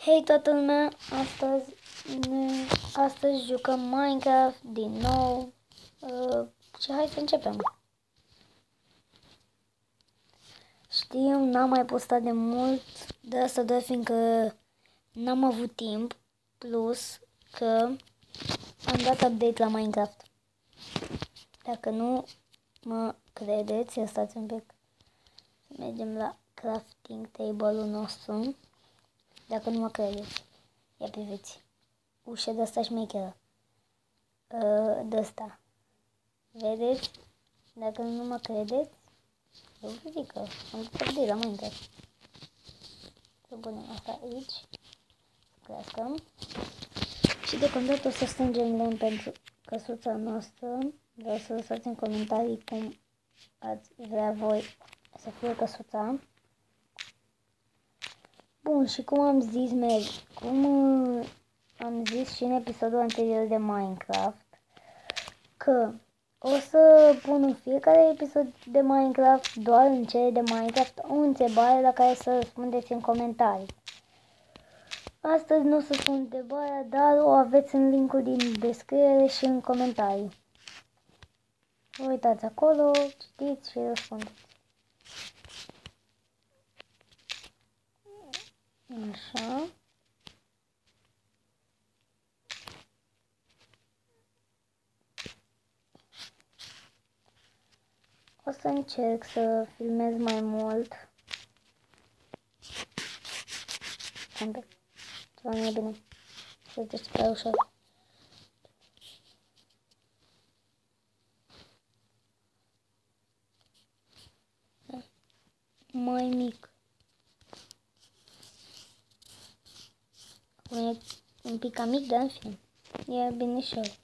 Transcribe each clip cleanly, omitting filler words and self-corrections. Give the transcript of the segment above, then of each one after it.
Hei toată lumea, astăzi jucăm Minecraft din nou și hai să începem. Știu, n-am mai postat de mult, de asta doar fiindcă n-am avut timp, plus că am dat update la Minecraft. Dacă nu mă credeți, ia stați un pic, să mergem la crafting table-ul nostru. Dacă nu mă credeți, ia priviți, ușa de asta șmecheră, de asta, vedeți? Dacă nu mă credeți, eu vă zic că am dat update la Minecraft. Să punem asta aici, să crească. Și deocamdată o să strângem lemn pentru căsuța noastră. Vreau să lăsați în comentarii cum ați vrea voi să fie căsuța. Bun, și cum am zis, am zis și în episodul anterior de Minecraft, că o să pun în fiecare episod de Minecraft, doar în cele de Minecraft, o întrebare la care să răspundeți în comentarii. Astăzi nu o să spun întrebarea, dar o aveți în linkul din descriere și în comentarii. Vă uitați acolo, citiți și răspundeți. Așa. O să încerc să filmez mai mult. Ceva nu e bine. Se trece prea ușor. Mai mic. Acum e un pic cam mic, dar în fine. E binișor.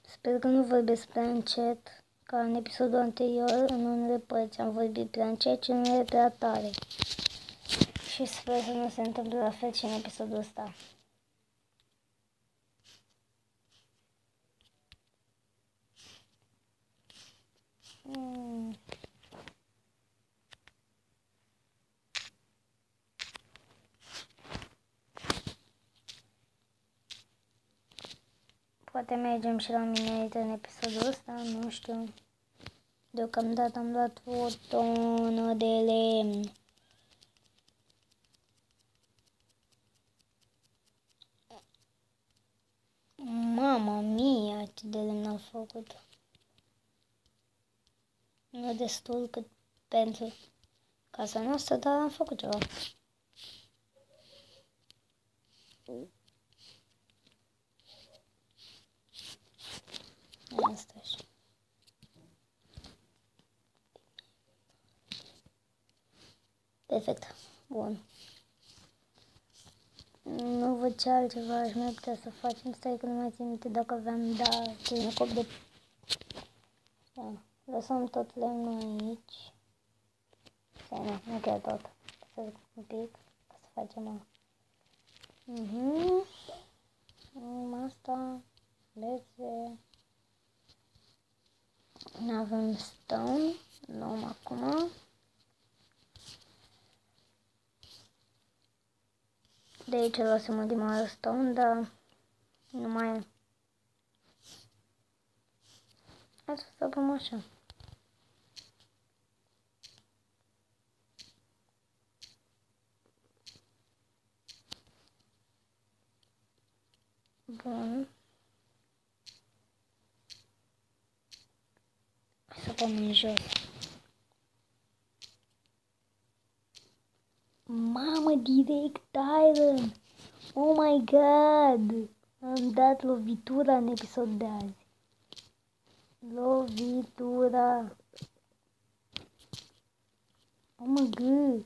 Sper că nu vorbesc prea încet, ca în episodul anterior, în unele părți am vorbit prea încet și în unele prea tare. Și sper să nu se întâmple la fel și în episodul ăsta. Poate mergem și la minerit în episodul ăsta, nu știu. Deocamdată am luat o tonă de lemn. Mama mia, ce de lemn am făcut. Nu destul cât pentru casa noastră, dar am făcut ceva. Asta și. Perfect. Bun. Nu văd ce altceva aș mai putea să facem. Stai că nu mai țin minte dacă aveam, un cop de... Da. Lăsăm tot lemnul aici. Sau nu chiar tot. Să zic un pic, ca să facem asta. Leze. Nu avem stone. Luăm acum. De aici lăsăm ultima oară stone, dar nu mai e. Hai să stăpăm așa. Bun. Să pun în jos. Mamă, direct iron! Oh my god! Am dat lovitura în episod de azi. Lovitura! Oh my god!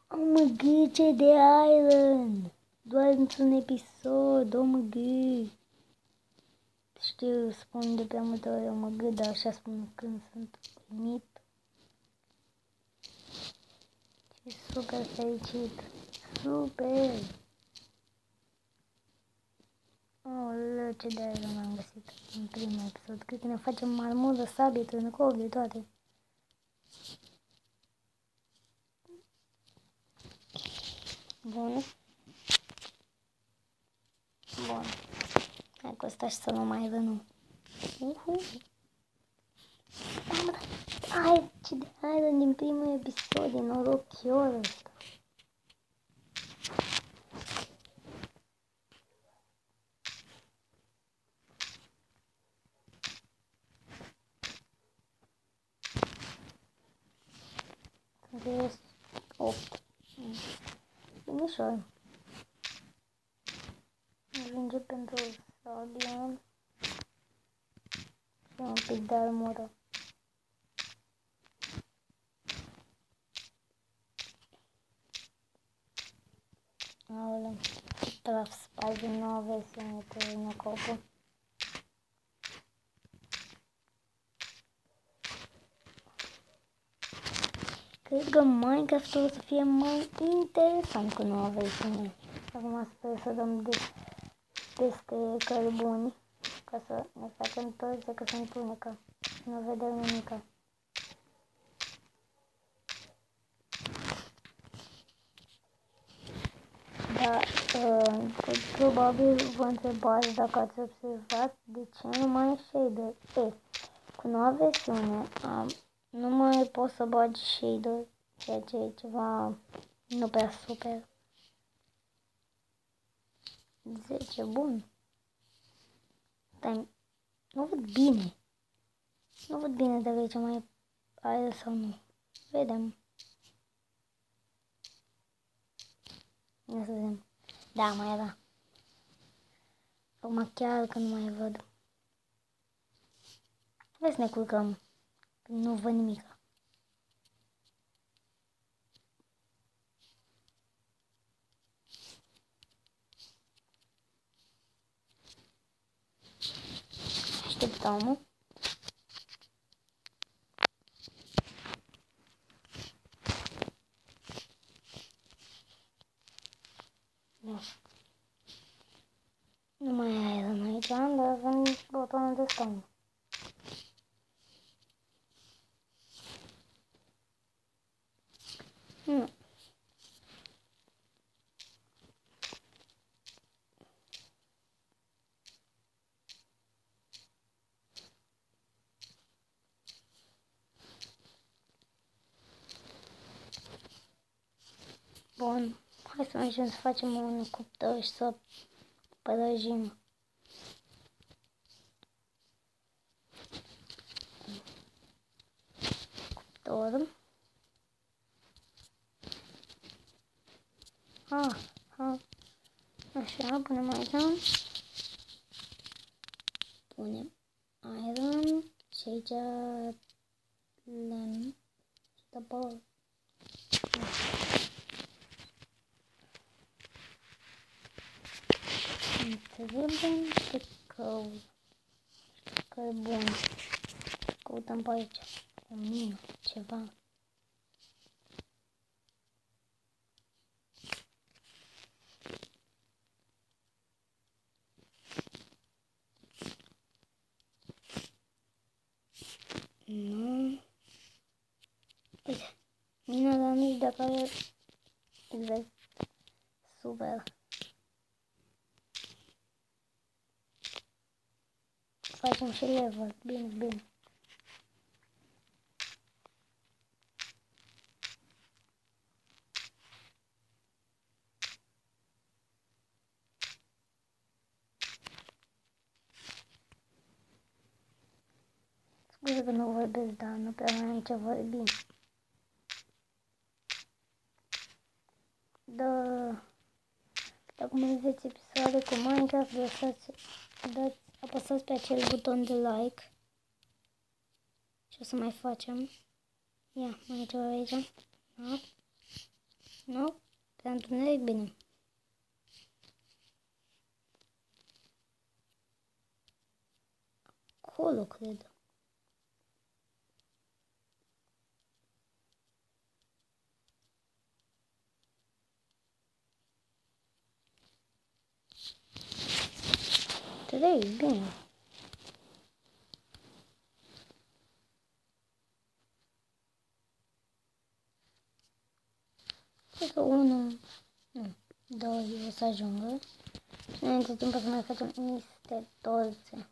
Oh my god, ce de iron! Doar într-un episod, oh my god! Știu, spun de prea multe ori, oh my god, dar așa spun când sunt uimit. Și super fericit! Super! Aoleu, ce de iron am găsit în primul episod. Cred că ne facem marmură, sabie, trâncov, de toate. Bun. Bun. Hai cu ăsta și să nu mai rănu. Hai, ce de iron din primul episod, din norochior ăsta. Sunt 8. Binișor. Ajunge pentru Sabian și un pic de armură. Aoleu, traf spal din noua versiune pe Nocopul. Cred că Minecraft o să fie mai interesant cu noua versiune. Acum sper să dăm peste cărbuni ca să ne facem toți că se întunecă. Nu vedem nimica. Da, probabil vă întrebați dacă ați observat de ce nu mai e shader. Cu noua versiune nu mai pot să bagi shader, ceea ce e ceva nu prea super. 10, bun. Stai, nu văd bine. Nu văd bine dacă aici mai are sau nu. Vedem. Ia să vedem. Da, mai era. Acum chiar că nu mai văd. Hai să ne culcăm. Nu văd nimic. Așteptăm. Da. Nu mai ai aer aici, dar sunt butonul de scaun. Nu. Bun, hai să mergem să facem un cuptor și să părăjim. Cuptor. Așa, punem aici. Punem iron și aici lemn și după trebuie pe cărbun. Căutăm pe aici o mină, ceva. Nu. Uite, mina la mici de care vezi. Super. Facem și level. Bine, bine. Scuze că nu vorbesc, dar nu prea mai am ce vorbi. Dacă mai vedeți episoade cu Minecraft, apăsați pe acel buton de like. Și o să mai facem. Ia, mai e ceva aici? Nu? Nu? Pe întuneric, bine. Acolo, cred. Trei, bine. Cred că 1, Nu, 2 o să ajungă. Și noi între timp o să mai facem niște torțe.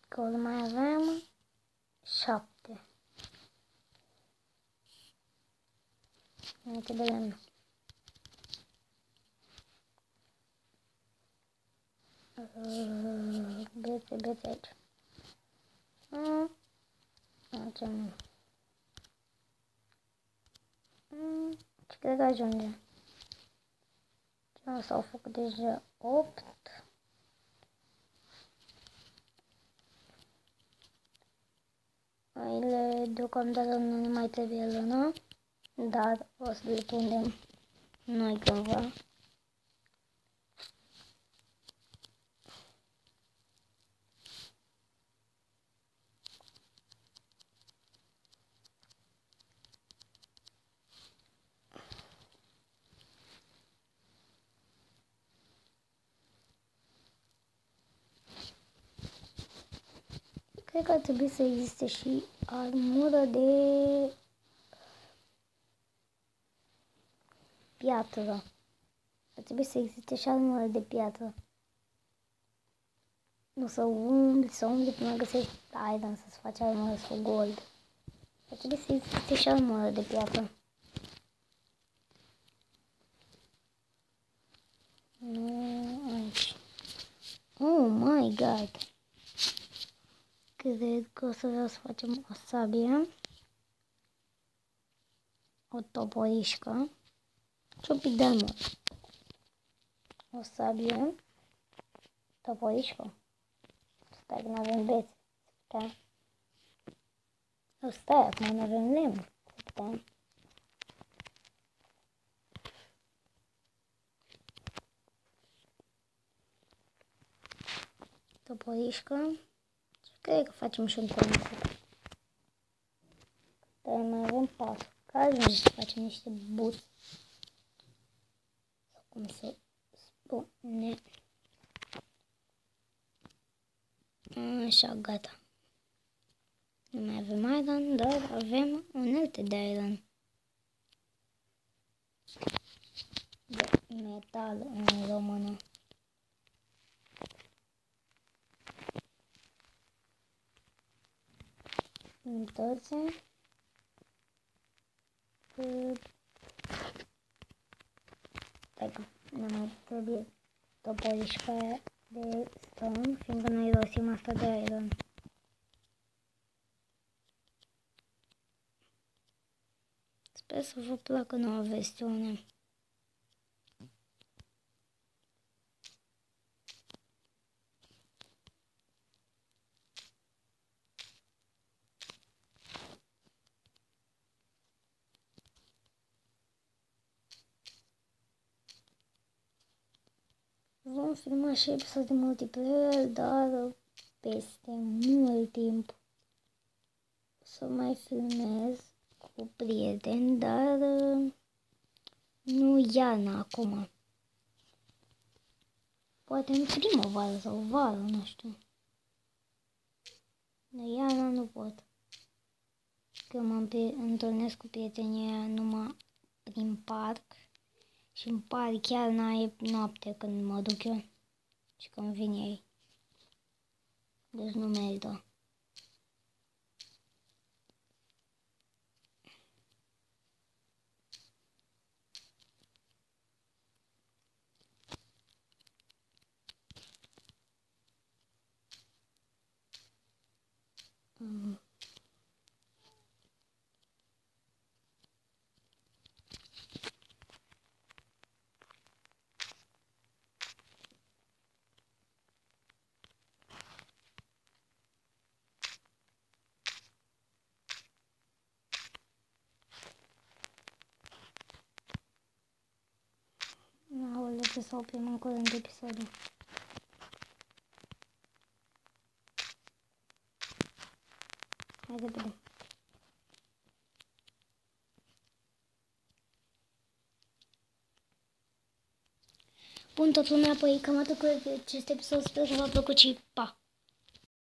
Că mai avem 7. Uite de lemn. Bețe aici. Facem. Și cred că ajunge. S-au făcut deja 8. Aile deocamdată nu ne mai trebuie lână, dar o să le punem noi cândva. Cred că ar trebui să existe și armură de piatră. Ar trebui să existe și armură de piatră. Nu să umbli până găsești iron să-ți faci armură sau gold. Ar trebui să existe și armură de piatră. Nu aici. Oh my god! Cred că o să vreau să facem o sabie, o toporișcă și un pic de armură. O sabie, toporișcă. Stai că n-avem bețe. Stai. O stai, acum nu avem lemn. Stai. Toporișcă. Cred că facem și un tonic. Dar mai avem 4. Că ajunge să facem niște buți. Sau cum să spune. Așa, gata. Nu mai avem iron, dar avem unelte de iron. De metal în română. Întorțe. Dacă ne mai trebuie toporișca aia de stone, fiindcă noi rosim asta de iron. Sper să vă placă noua versiune. Vom filma și episod de multiplayer, dar peste mult timp. Să mai filmez cu prieteni, dar nu iarna acum. Poate în primăvară sau vară, nu știu. Dar iarna nu pot. Că mă întâlnesc cu prietenii aia numai prin parc. Și în parc chiar n-ai noapte când mă duc eu. Și când vin ei. Deci nu merită. Aoleu, trebuie să oprim în curând episodul. Hai repede. Bun, tot lumea, apoi cam atât cu acest episod, sper că v-a plăcut și pa!